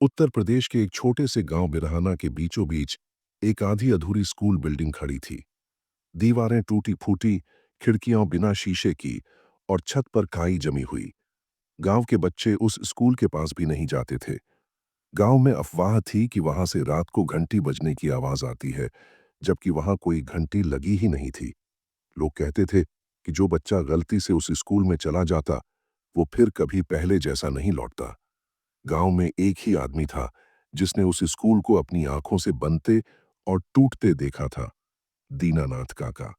उत्तर प्रदेश के एक छोटे से गांव बिरहाना के बीचों बीच एक आधी अधूरी स्कूल बिल्डिंग खड़ी थी। दीवारें टूटी फूटी, खिड़कियां बिना शीशे की और छत पर काई जमी हुई। गांव के बच्चे उस स्कूल के पास भी नहीं जाते थे। गांव में अफवाह थी कि वहां से रात को घंटी बजने की आवाज आती है, जबकि वहां कोई घंटी लगी ही नहीं थी। लोग कहते थे कि जो बच्चा गलती से उस स्कूल में चला जाता, वो फिर कभी पहले जैसा नहीं लौटता। गांव में एक ही आदमी था जिसने उस स्कूल को अपनी आंखों से बनते और टूटते देखा था। दीनानाथ काका।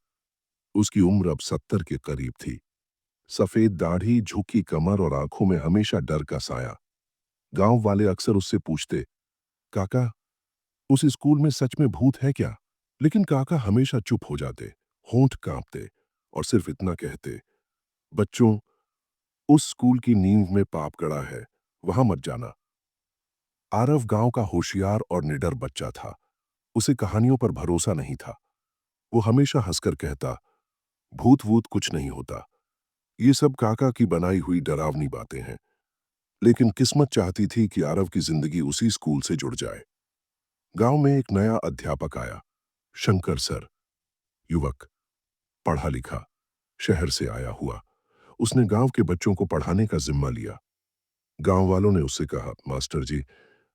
उसकी उम्र अब 70 के करीब थी। सफेद दाढ़ी, झुकी कमर और आंखों में हमेशा डर का साया। गांव वाले अक्सर उससे पूछते, काका, उस स्कूल में सच में भूत है क्या? लेकिन काका हमेशा चुप हो जाते, होंठ कांपते और सिर्फ इतना कहते, बच्चों, उस स्कूल की नींव में पाप गड़ा है, वहां मत जाना। आरव गांव का होशियार और निडर बच्चा था। उसे कहानियों पर भरोसा नहीं था। वो हमेशा हंसकर कहता, भूत वूत कुछ नहीं होता, ये सब काका की बनाई हुई डरावनी बातें हैं। लेकिन किस्मत चाहती थी कि आरव की जिंदगी उसी स्कूल से जुड़ जाए। गांव में एक नया अध्यापक आया, शंकर सर। युवक, पढ़ा लिखा, शहर से आया हुआ। उसने गांव के बच्चों को पढ़ाने का जिम्मा लिया। गांव वालों ने उससे कहा, मास्टर जी,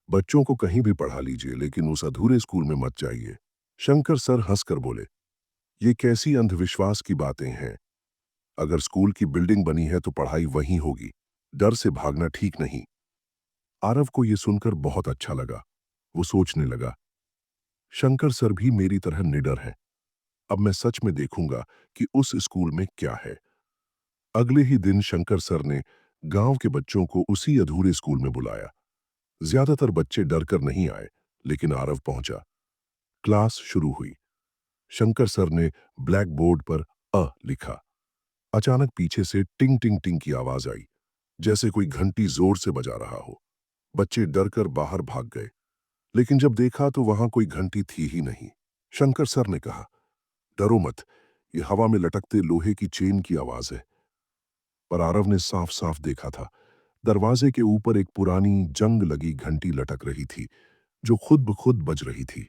बच्चों को कहीं भी पढ़ा लीजिए, लेकिन उस अधूरे स्कूल में मत जाइए। शंकर सर हंसकर बोले, ये कैसी अंधविश्वास की बातें हैं? अगर स्कूल की बिल्डिंग बनी है तो पढ़ाई वहीं होगी। डर से भागना ठीक नहीं। आरव को यह सुनकर बहुत अच्छा लगा। वो सोचने लगा, शंकर सर भी मेरी तरह निडर हैं। अब मैं सच में देखूंगा कि उस स्कूल में क्या है। अगले ही दिन शंकर सर ने गांव के बच्चों को उसी अधूरे स्कूल में बुलाया। ज्यादातर बच्चे डरकर नहीं आए, लेकिन आरव पहुंचा। क्लास शुरू हुई। शंकर सर ने ब्लैक बोर्ड पर अ लिखा। अचानक पीछे से टिंग टिंग टिंग की आवाज आई, जैसे कोई घंटी जोर से बजा रहा हो। बच्चे डरकर बाहर भाग गए, लेकिन जब देखा तो वहां कोई घंटी थी ही नहीं। शंकर सर ने कहा, डरो मत, ये हवा में लटकते लोहे की चेन की आवाज है। पर आरव ने साफ साफ देखा था, दरवाजे के ऊपर एक पुरानी जंग लगी घंटी लटक रही थी, जो खुद ब खुद बज रही थी।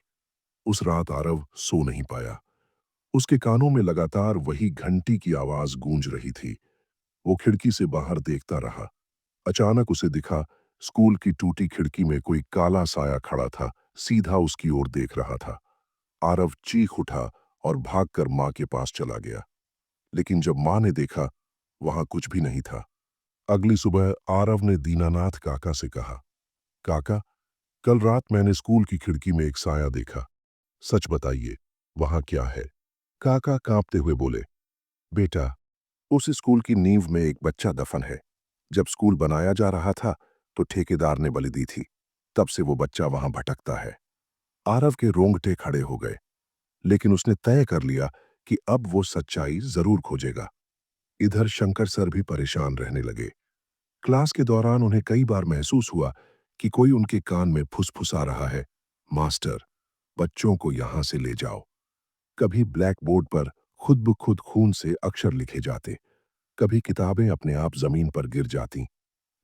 उस रात आरव सो नहीं पाया। उसके कानों में लगातार वही घंटी की आवाज गूंज रही थी। वो खिड़की से बाहर देखता रहा। अचानक उसे दिखा, स्कूल की टूटी खिड़की में कोई काला साया खड़ा था, सीधा उसकी ओर देख रहा था। आरव चीख उठा और भागकर मां के पास चला गया। लेकिन जब मां ने देखा, वहां कुछ भी नहीं था। अगली सुबह आरव ने दीनानाथ काका से कहा, काका, कल रात मैंने स्कूल की खिड़की में एक साया देखा। सच बताइए, वहां क्या है? काका कांपते हुए बोले, बेटा, उस स्कूल की नींव में एक बच्चा दफन है। जब स्कूल बनाया जा रहा था तो ठेकेदार ने बलि दी थी। तब से वो बच्चा वहां भटकता है। आरव के रोंगटे खड़े हो गए, लेकिन उसने तय कर लिया कि अब वो सच्चाई जरूर खोजेगा। इधर शंकर सर भी परेशान रहने लगे। क्लास के दौरान उन्हें कई बार महसूस हुआ कि कोई उनके कान में फुसफुसा रहा है, मास्टर, बच्चों को यहां से ले जाओ। कभी ब्लैक बोर्ड पर खुद ब खुद खून से अक्षर लिखे जाते, कभी किताबें अपने आप जमीन पर गिर जाती।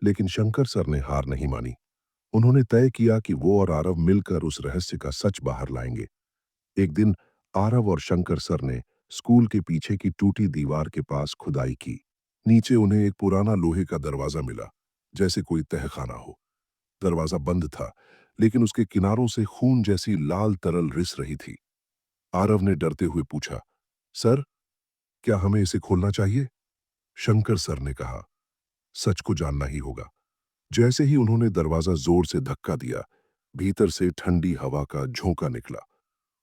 लेकिन शंकर सर ने हार नहीं मानी। उन्होंने तय किया कि वो और आरव मिलकर उस रहस्य का सच बाहर लाएंगे। एक दिन आरव और शंकर सर ने स्कूल के पीछे की टूटी दीवार के पास खुदाई की। नीचे उन्हें एक पुराना लोहे का दरवाजा मिला, जैसे कोई तहखाना हो। दरवाजा बंद था, लेकिन उसके किनारों से खून जैसी लाल तरल रिस रही थी। आरव ने डरते हुए पूछा, सर, क्या हमें इसे खोलना चाहिए? शंकर सर ने कहा, सच को जानना ही होगा। जैसे ही उन्होंने दरवाजा जोर से धक्का दिया, भीतर से ठंडी हवा का झोंका निकला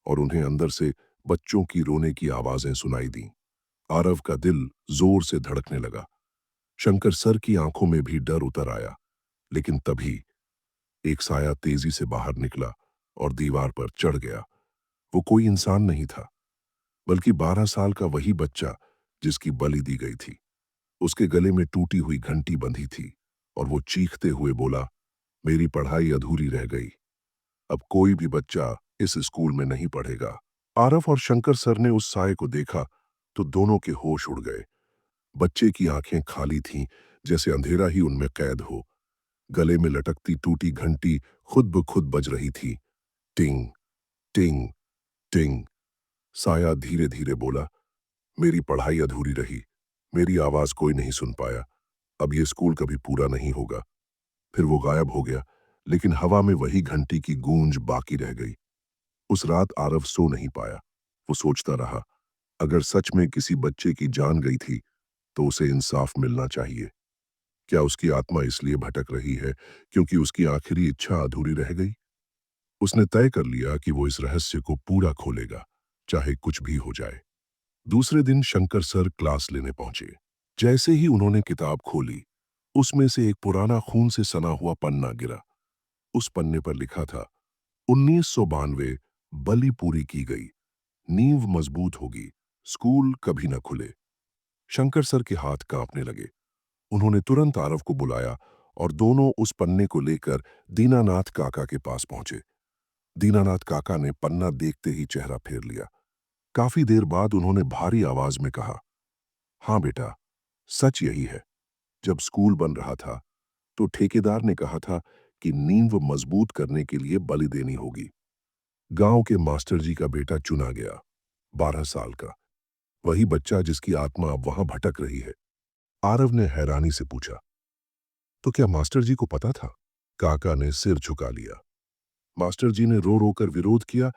और उन्हें अंदर से बच्चों की रोने की आवाजें सुनाई दी। आरव का दिल जोर से धड़कने लगा। शंकर सर की आंखों में भी डर उतर आया। लेकिन तभी एक साया तेजी से बाहर निकला और दीवार पर चढ़ गया। वो कोई इंसान नहीं था, बल्कि 12 साल का वही बच्चा जिसकी बलि दी गई थी। उसके गले में टूटी हुई घंटी बंधी थी और वो चीखते हुए बोला, मेरी पढ़ाई अधूरी रह गई। अब कोई भी बच्चा इस स्कूल में नहीं पढ़ेगा। आरव और शंकर सर ने उस साये को देखा तो दोनों के होश उड़ गए। बच्चे की आंखें खाली थीं, जैसे अंधेरा ही उनमें कैद हो। गले में लटकती टूटी घंटी खुद ब खुद बज रही थी। टिंग टिंग टिंग। साया धीरे धीरे बोला, मेरी पढ़ाई अधूरी रही, मेरी आवाज कोई नहीं सुन पाया, अब ये स्कूल कभी पूरा नहीं होगा। फिर वो गायब हो गया, लेकिन हवा में वही घंटी की गूंज बाकी रह गई। उस रात आरव सो नहीं पाया। वो सोचता रहा, अगर सच में किसी बच्चे की जान गई थी तो उसे इंसाफ मिलना चाहिए। क्या उसकी आत्मा इसलिए भटक रही है क्योंकि उसकी आखिरी इच्छा अधूरी रह गई? उसने तय कर लिया कि वो इस रहस्य को पूरा खोलेगा, चाहे कुछ भी हो जाए। दूसरे दिन शंकर सर क्लास लेने पहुंचे। जैसे ही उन्होंने किताब खोली, उसमें से एक पुराना खून से सना हुआ पन्ना गिरा। उस पन्ने पर लिखा था, 1992 बलि पूरी की गई, नींव मजबूत होगी, स्कूल कभी न खुले। शंकर सर के हाथ कांपने लगे। उन्होंने तुरंत आरव को बुलाया और दोनों उस पन्ने को लेकर दीनानाथ काका के पास पहुंचे। दीनानाथ काका ने पन्ना देखते ही चेहरा फेर लिया। काफी देर बाद उन्होंने भारी आवाज में कहा, हाँ बेटा, सच यही है। जब स्कूल बन रहा था तो ठेकेदार ने कहा था कि नींव मजबूत करने के लिए बलि देनी होगी। गांव के मास्टर जी का बेटा चुना गया, 12 साल का, वही बच्चा जिसकी आत्मा अब वहां भटक रही है। आरव ने हैरानी से पूछा, तो क्या मास्टर जी को पता था? काका ने सिर झुका लिया। मास्टर जी ने रो रो कर विरोध किया,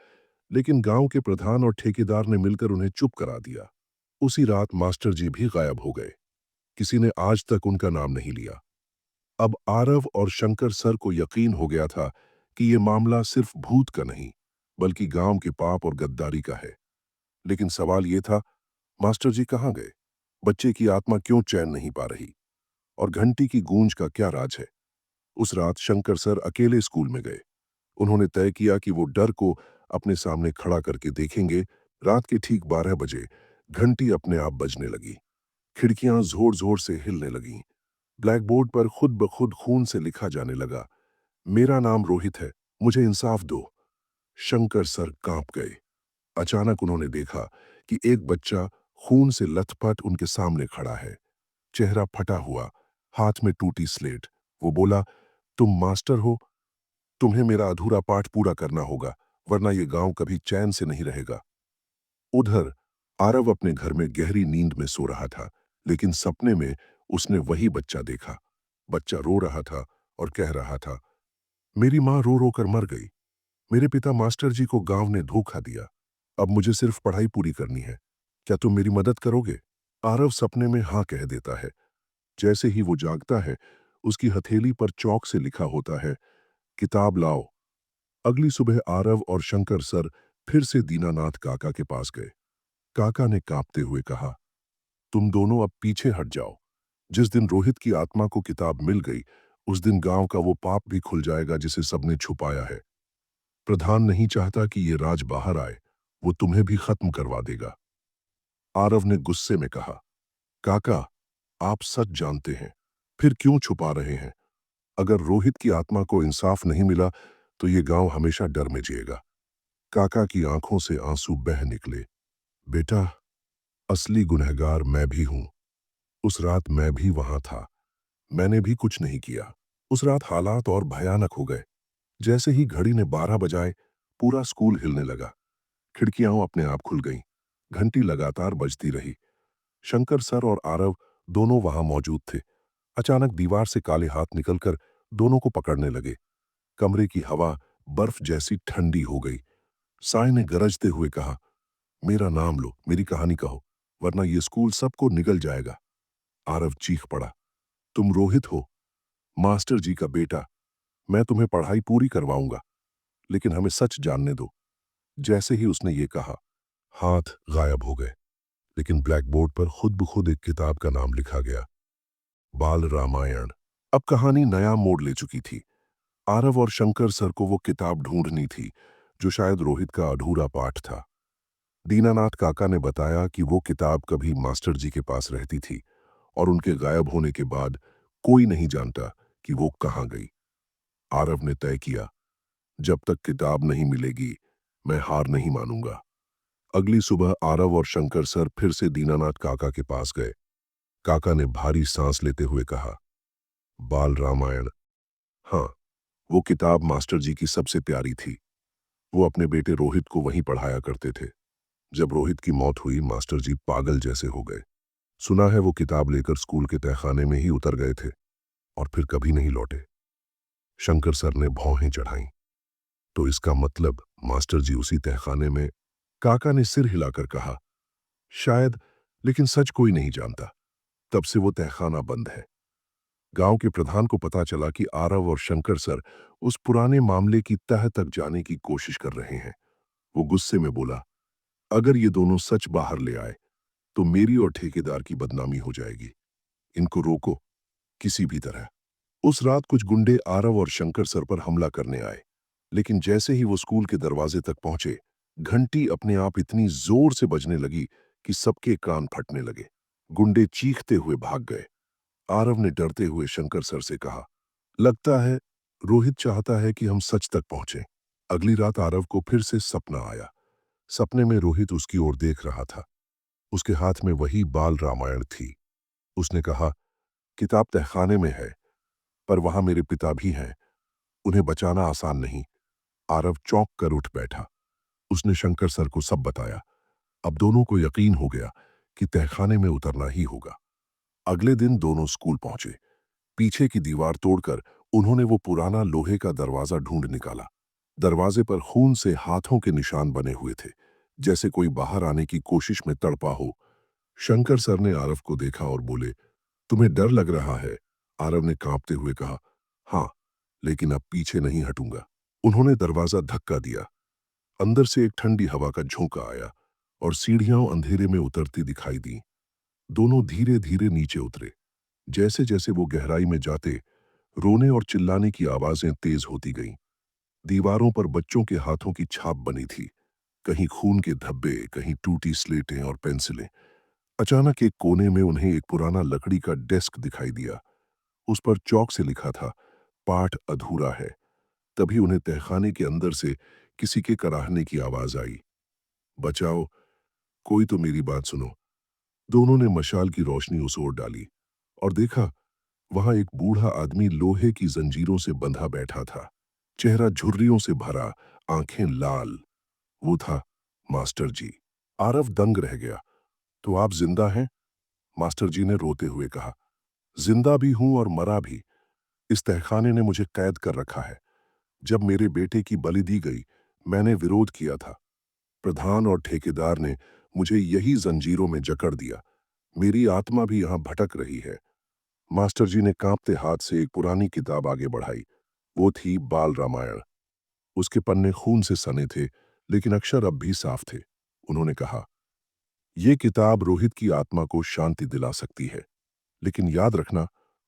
लेकिन गांव के प्रधान और ठेकेदार ने मिलकर उन्हें चुप करा दिया। उसी रात मास्टर जी भी गायब हो गए। किसी ने आज तक उनका नाम नहीं लिया। अब आरव और शंकर सर को यकीन हो गया था कि यह मामला सिर्फ भूत का नहीं, बल्कि गांव के पाप और गद्दारी का है। लेकिन सवाल यह था, मास्टर जी कहाँ गए? बच्चे की आत्मा क्यों चैन नहीं पा रही? और घंटी की गूंज का क्या राज है? उस रात शंकर सर अकेले स्कूल में गए। उन्होंने तय किया कि वो डर को अपने सामने खड़ा करके देखेंगे। रात के ठीक 12 बजे घंटी अपने आप बजने लगी। खिड़कियां जोर जोर से हिलने लगीं। ब्लैक बोर्ड पर खुद ब खुद खून से लिखा जाने लगा, मेरा नाम रोहित है, मुझे इंसाफ दो। शंकर सर कांप गए। अचानक उन्होंने देखा कि एक बच्चा खून से लथपथ उनके सामने खड़ा है, चेहरा फटा हुआ, हाथ में टूटी स्लेट। वो बोला, तुम मास्टर हो, तुम्हें मेरा अधूरा पाठ पूरा करना होगा, वरना ये गांव कभी चैन से नहीं रहेगा। उधर आरव अपने घर में गहरी नींद में सो रहा था, लेकिन सपने में उसने वही बच्चा देखा। बच्चा रो रहा था और कह रहा था, मेरी माँ रो रो कर मर गई, मेरे पिता मास्टर जी को गांव ने धोखा दिया, अब मुझे सिर्फ पढ़ाई पूरी करनी है, क्या तुम मेरी मदद करोगे? आरव सपने में हाँ कह देता है। जैसे ही वो जागता है, उसकी हथेली पर चौक से लिखा होता है, किताब लाओ। अगली सुबह आरव और शंकर सर फिर से दीनानाथ काका के पास गए। काका ने कांपते हुए कहा, तुम दोनों अब पीछे हट जाओ। जिस दिन रोहित की आत्मा को किताब मिल गई, उस दिन गांव का वो पाप भी खुल जाएगा जिसे सबने छुपाया है। प्रधान नहीं चाहता कि ये राज बाहर आए, वो तुम्हें भी खत्म करवा देगा। आरव ने गुस्से में कहा, काका, आप सच जानते हैं, फिर क्यों छुपा रहे हैं? अगर रोहित की आत्मा को इंसाफ नहीं मिला तो ये गांव हमेशा डर में जिएगा। काका की आंखों से आंसू बह निकले। बेटा, असली गुनहगार मैं भी हूं। उस रात मैं भी वहां था, मैंने भी कुछ नहीं किया। उस रात हालात और भयानक हो गए। जैसे ही घड़ी ने 12 बजाए, पूरा स्कूल हिलने लगा। खिड़कियां अपने आप खुल गईं। घंटी लगातार बजती रही। शंकर सर और आरव दोनों वहां मौजूद थे। अचानक दीवार से काले हाथ निकलकर दोनों को पकड़ने लगे। कमरे की हवा बर्फ जैसी ठंडी हो गई। साय ने गरजते हुए कहा, मेरा नाम लो, मेरी कहानी कहो, वरना ये स्कूल सबको निगल जाएगा। आरव चीख पड़ा, तुम रोहित हो, मास्टर जी का बेटा। मैं तुम्हें पढ़ाई पूरी करवाऊंगा, लेकिन हमें सच जानने दो। जैसे ही उसने ये कहा, हाथ गायब हो गए, लेकिन ब्लैक बोर्ड पर खुद ब खुद एक किताब का नाम लिखा गया, बाल रामायण। अब कहानी नया मोड़ ले चुकी थी। आरव और शंकर सर को वो किताब ढूंढनी थी जो शायद रोहित का अधूरा पाठ था। दीनानाथ काका ने बताया कि वो किताब कभी मास्टर जी के पास रहती थी और उनके गायब होने के बाद कोई नहीं जानता कि वो कहाँ गई। आरव ने तय किया, जब तक किताब नहीं मिलेगी मैं हार नहीं मानूंगा। अगली सुबह आरव और शंकर सर फिर से दीनानाथ काका के पास गए। काका ने भारी सांस लेते हुए कहा, बाल रामायण हाँ, वो किताब मास्टर जी की सबसे प्यारी थी। वो अपने बेटे रोहित को वहीं पढ़ाया करते थे। जब रोहित की मौत हुई, मास्टर जी पागल जैसे हो गए। सुना है वो किताब लेकर स्कूल के तहखाने में ही उतर गए थे और फिर कभी नहीं लौटे। शंकर सर ने भौहें चढ़ाईं। तो इसका मतलब मास्टर जी उसी तहखाने में। काका ने सिर हिलाकर कहा, शायद, लेकिन सच कोई नहीं जानता। तब से वो तहखाना बंद है। गांव के प्रधान को पता चला कि आरव और शंकर सर उस पुराने मामले की तह तक जाने की कोशिश कर रहे हैं। वो गुस्से में बोला, अगर ये दोनों सच बाहर ले आए तो मेरी और ठेकेदार की बदनामी हो जाएगी। इनको रोको, किसी भी तरह। उस रात कुछ गुंडे आरव और शंकर सर पर हमला करने आए, लेकिन जैसे ही वो स्कूल के दरवाजे तक पहुंचे, घंटी अपने आप इतनी जोर से बजने लगी कि सबके कान फटने लगे। गुंडे चीखते हुए भाग गए। आरव ने डरते हुए शंकर सर से कहा, लगता है रोहित चाहता है कि हम सच तक पहुंचे। अगली रात आरव को फिर से सपना आया। सपने में रोहित उसकी ओर देख रहा था। उसके हाथ में वही बाल रामायण थी। उसने कहा, किताब तहखाने में है, पर वहां मेरे पिता भी हैं। उन्हें बचाना आसान नहीं। आरव चौंक कर उठ बैठा। उसने शंकर सर को सब बताया। अब दोनों को यकीन हो गया कि तहखाने में उतरना ही होगा। अगले दिन दोनों स्कूल पहुंचे। पीछे की दीवार तोड़कर उन्होंने वो पुराना लोहे का दरवाजा ढूंढ निकाला। दरवाजे पर खून से हाथों के निशान बने हुए थे, जैसे कोई बाहर आने की कोशिश में तड़पा हो। शंकर सर ने आरव को देखा और बोले, तुम्हें डर लग रहा है? आरव ने कांपते हुए कहा, हाँ, लेकिन अब पीछे नहीं हटूंगा। उन्होंने दरवाजा धक्का दिया। अंदर से एक ठंडी हवा का झोंका आया और सीढ़ियां अंधेरे में उतरती दिखाई दी। दोनों धीरे धीरे नीचे उतरे। जैसे जैसे वो गहराई में जाते, रोने और चिल्लाने की आवाजें तेज होती गईं। दीवारों पर बच्चों के हाथों की छाप बनी थी, कहीं खून के धब्बे, कहीं टूटी स्लेटें और पेंसिलें। अचानक एक कोने में उन्हें एक पुराना लकड़ी का डेस्क दिखाई दिया। उस पर चौक से लिखा था, पाठ अधूरा है। तभी उन्हें तहखाने के अंदर से किसी के कराहने की आवाज आई, बचाओ, कोई तो मेरी बात सुनो। दोनों ने मशाल की रोशनी उस ओर डाली और देखा, वहां एक बूढ़ा आदमी लोहे की जंजीरों से बंधा बैठा था। चेहरा झुर्रियों से भरा, आंखें लाल। वो था मास्टर जी। आरव दंग रह गया। तो आप जिंदा हैं? मास्टर जी ने रोते हुए कहा, जिंदा भी हूं और मरा भी। इस तहखाने ने मुझे कैद कर रखा है। जब मेरे बेटे की बलि दी गई, मैंने विरोध किया था। प्रधान और ठेकेदार ने मुझे यही जंजीरों में जकड़ दिया। मेरी आत्मा भी यहां भटक रही है। मास्टर जी ने कांपते हाथ से एक पुरानी किताब आगे बढ़ाई। वो थी बाल रामायण। उसके पन्ने खून से सने थे, लेकिन अक्षर अब भी साफ थे। उन्होंने कहा, ये किताब रोहित की आत्मा को शांति दिला सकती है, लेकिन याद रखना,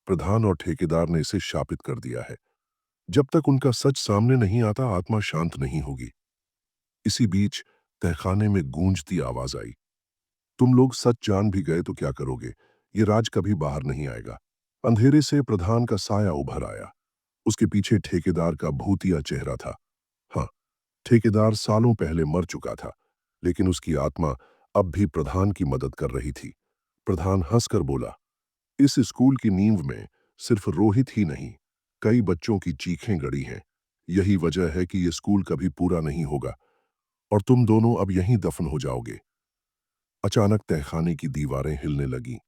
प्रधान और ठेकेदार ने इसे शापित कर दिया है। जब तक उनका सच सामने नहीं आता, आत्मा शांत नहीं होगी। इसी बीच तहखाने में गूंजती आवाज आई, तुम लोग सच जान भी गए तो क्या करोगे? ये राज कभी बाहर नहीं आएगा। अंधेरे से प्रधान का साया उभर आया। उसके पीछे ठेकेदार का भूतिया चेहरा था। हाँ, ठेकेदार सालों पहले मर चुका था, लेकिन उसकी आत्मा अब भी प्रधान की मदद कर रही थी। प्रधान हंसकर बोला, इस स्कूल की नींव में सिर्फ रोहित ही नहीं, कई बच्चों की चीखें गड़ी हैं। यही वजह है कि ये स्कूल कभी पूरा नहीं होगा और तुम दोनों अब यहीं दफन हो जाओगे। अचानक तहखाने की दीवारें हिलने लगीं।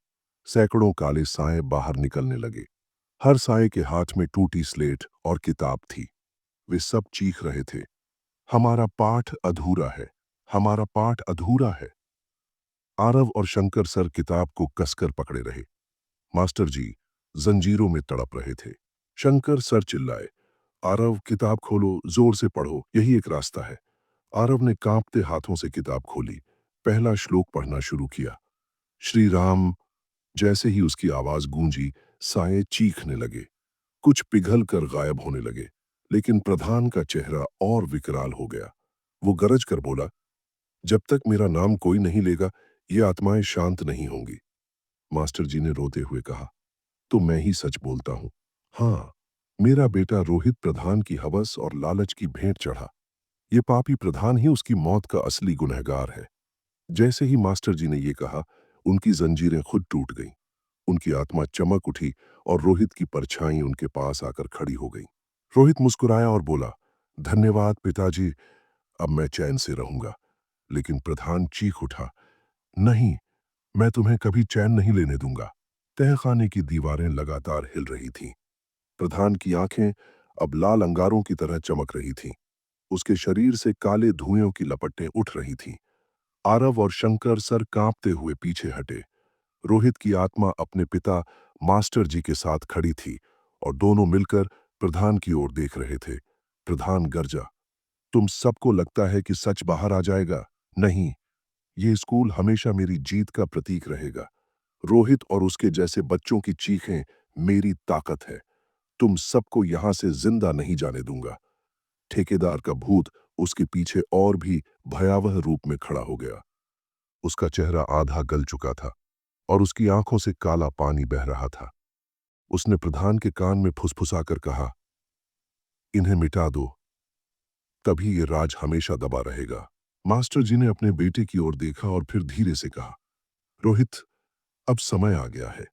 सैकड़ों काले साए बाहर निकलने लगे। हर साए के हाथ में टूटी स्लेट और किताब थी। वे सब चीख रहे थे, हमारा पाठ अधूरा है, हमारा पाठ अधूरा है। आरव और शंकर सर किताब को कसकर पकड़े रहे। मास्टर जी जंजीरों में तड़प रहे थे। शंकर सर चिल्लाए, आरव, किताब खोलो, जोर से पढ़ो, यही एक रास्ता है। आरव ने कांपते हाथों से किताब खोली, पहला श्लोक पढ़ना शुरू किया। श्री राम। जैसे ही उसकी आवाज गूंजी, साए चीखने लगे, कुछ पिघल कर गायब होने लगे। लेकिन प्रधान का चेहरा और विकराल हो गया। वो गरज कर बोला, जब तक मेरा नाम कोई नहीं लेगा, ये आत्माएं शांत नहीं होंगी। मास्टर जी ने रोते हुए कहा, तो मैं ही सच बोलता हूं। हाँ, मेरा बेटा रोहित प्रधान की हवस और लालच की भेंट चढ़ा। ये पापी प्रधान ही उसकी मौत का असली गुनहगार है। जैसे ही मास्टर जी ने ये कहा, उनकी जंजीरें खुद टूट गईं। उनकी आत्मा चमक उठी और रोहित की परछाई उनके पास आकर खड़ी हो गई। रोहित मुस्कुराया और बोला, धन्यवाद पिताजी, अब मैं चैन से रहूंगा। लेकिन प्रधान चीख उठा, नहीं, मैं तुम्हें कभी चैन नहीं लेने दूंगा। तहखाने की दीवारें लगातार हिल रही थीं। प्रधान की आंखें अब लाल अंगारों की तरह चमक रही थीं। उसके शरीर से काले धुएं की लपटें उठ रही थीं। आरव और शंकर सर कांपते हुए पीछे हटे। रोहित की आत्मा अपने पिता मास्टर जी के साथ खड़ी थी और दोनों मिलकर प्रधान की ओर देख रहे थे। प्रधान गरजा, तुम सबको लगता है कि सच बाहर आ जाएगा? नहीं, ये स्कूल हमेशा मेरी जीत का प्रतीक रहेगा। रोहित और उसके जैसे बच्चों की चीखें मेरी ताकत है। तुम सबको यहां से जिंदा नहीं जाने दूंगा। ठेकेदार का भूत उसके पीछे और भी भयावह रूप में खड़ा हो गया। उसका चेहरा आधा गल चुका था और उसकी आंखों से काला पानी बह रहा था। उसने प्रधान के कान में फुसफुसाकर कहा, इन्हें मिटा दो, तभी ये राज हमेशा दबा रहेगा। मास्टर जी ने अपने बेटे की ओर देखा और फिर धीरे से कहा, रोहित, अब समय आ गया है।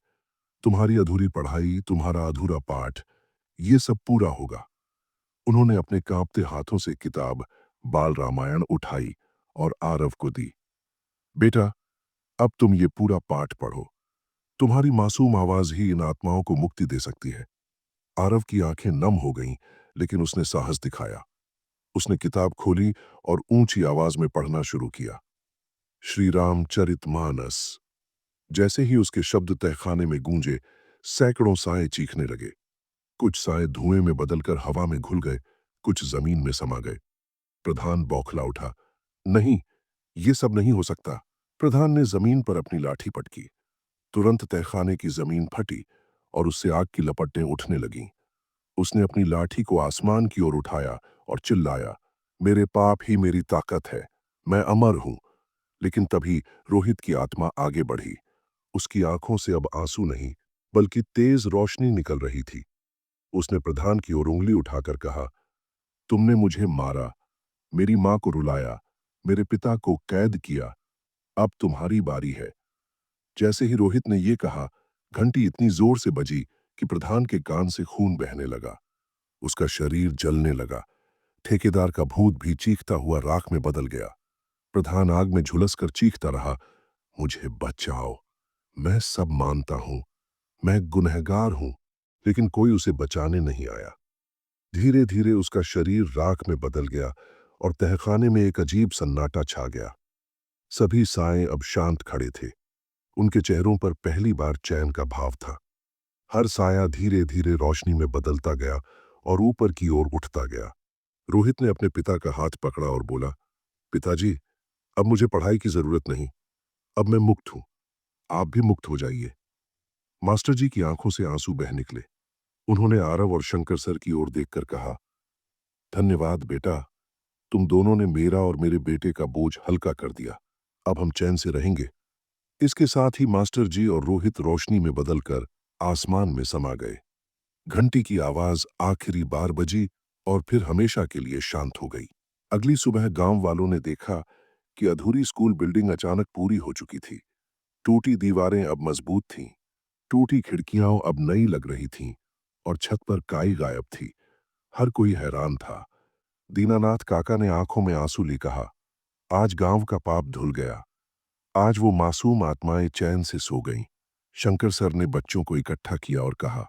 तुम्हारी अधूरी पढ़ाई, तुम्हारा अधूरा पाठ, ये सब पूरा होगा। उन्होंने अपने कांपते हाथों से किताब बाल रामायण उठाई और आरव को दी। बेटा, अब तुम ये पूरा पाठ पढ़ो। तुम्हारी मासूम आवाज ही इन आत्माओं को मुक्ति दे सकती है। आरव की आंखें नम हो गईं, लेकिन उसने साहस दिखाया। उसने किताब खोली और ऊंची आवाज में पढ़ना शुरू किया। श्री रामचरितमानस। जैसे ही उसके शब्द तहखाने में गूंजे, सैकड़ों साए चीखने लगे। कुछ साए धुएं में बदलकर हवा में घुल गए, कुछ जमीन में समा गए। प्रधान बौखला उठा, नहीं, ये सब नहीं हो सकता। प्रधान ने जमीन पर अपनी लाठी पटकी। तुरंत तहखाने की जमीन फटी और उससे आग की लपटें उठने लगीं। उसने अपनी लाठी को आसमान की ओर उठाया और चिल्लाया, मेरे पाप ही मेरी ताकत है, मैं अमर हूं। लेकिन तभी रोहित की आत्मा आगे बढ़ी। उसकी आंखों से अब आंसू नहीं, बल्कि तेज रोशनी निकल रही थी। उसने प्रधान की ओर उंगली उठाकर कहा, तुमने मुझे मारा, मेरी मां को रुलाया, मेरे पिता को कैद किया, अब तुम्हारी बारी है। जैसे ही रोहित ने यह कहा, घंटी इतनी जोर से बजी कि प्रधान के कान से खून बहने लगा। उसका शरीर जलने लगा। ठेकेदार का भूत भी चीखता हुआ राख में बदल गया। प्रधान आग में झुलसकर चीखता रहा, मुझे बचाओ, मैं सब मानता हूं, मैं गुनहगार हूं। लेकिन कोई उसे बचाने नहीं आया। धीरे धीरे उसका शरीर राख में बदल गया और तहखाने में एक अजीब सन्नाटा छा गया। सभी साए अब शांत खड़े थे। उनके चेहरों पर पहली बार चैन का भाव था। हर साया धीरे धीरे रोशनी में बदलता गया और ऊपर की ओर उठता गया। रोहित ने अपने पिता का हाथ पकड़ा और बोला, पिताजी, अब मुझे पढ़ाई की जरूरत नहीं, अब मैं मुक्त हूं, आप भी मुक्त हो जाइए। मास्टर जी की आंखों से आंसू बह निकले। उन्होंने आरव और शंकर सर की ओर देखकर कहा, धन्यवाद बेटा, तुम दोनों ने मेरा और मेरे बेटे का बोझ हल्का कर दिया। अब हम चैन से रहेंगे। इसके साथ ही मास्टर जी और रोहित रोशनी में बदलकर आसमान में समा गए। घंटी की आवाज आखिरी बार बजी और फिर हमेशा के लिए शांत हो गई। अगली सुबह गांव वालों ने देखा कि अधूरी स्कूल बिल्डिंग अचानक पूरी हो चुकी थी। टूटी दीवारें अब मजबूत थीं, टूटी खिड़कियां अब नई लग रही थीं और छत पर काई गायब थी। हर कोई हैरान था। दीनानाथ काका ने आंखों में आंसू ले कहा, आज गांव का पाप धुल गया। आज वो मासूम आत्माएं चैन से सो गईं। शंकर सर ने बच्चों को इकट्ठा किया और कहा,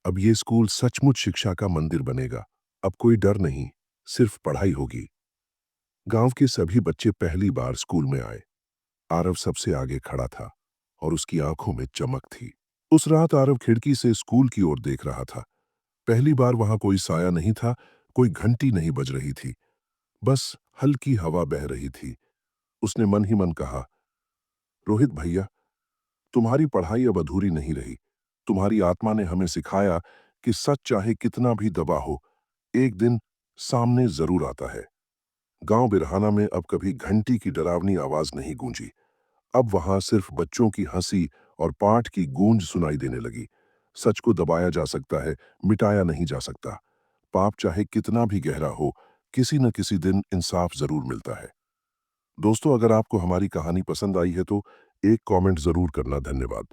अब ये स्कूल सचमुच शिक्षा का मंदिर बनेगा। अब कोई डर नहीं, सिर्फ पढ़ाई होगी। गांव के सभी बच्चे पहली बार स्कूल में आए। आरव सबसे आगे खड़ा था और उसकी आंखों में चमक थी। उस रात आरव खिड़की से स्कूल की ओर देख रहा था। पहली बार वहां कोई साया नहीं था, कोई घंटी नहीं बज रही थी, बस हल्की हवा बह रही थी। उसने मन ही मन कहा, रोहित भैया, तुम्हारी पढ़ाई अब अधूरी नहीं रही। तुम्हारी आत्मा ने हमें सिखाया कि सच चाहे कितना भी दबा हो, एक दिन सामने जरूर आता है। गांव बिरहाना में अब कभी घंटी की डरावनी आवाज नहीं गूंजी। अब वहां सिर्फ बच्चों की हंसी और पाठ की गूंज सुनाई देने लगी। सच को दबाया जा सकता है, मिटाया नहीं जा सकता। पाप चाहे कितना भी गहरा हो, किसी न किसी दिन इंसाफ जरूर मिलता है। दोस्तों, अगर आपको हमारी कहानी पसंद आई है तो एक कमेंट जरूर करना। धन्यवाद।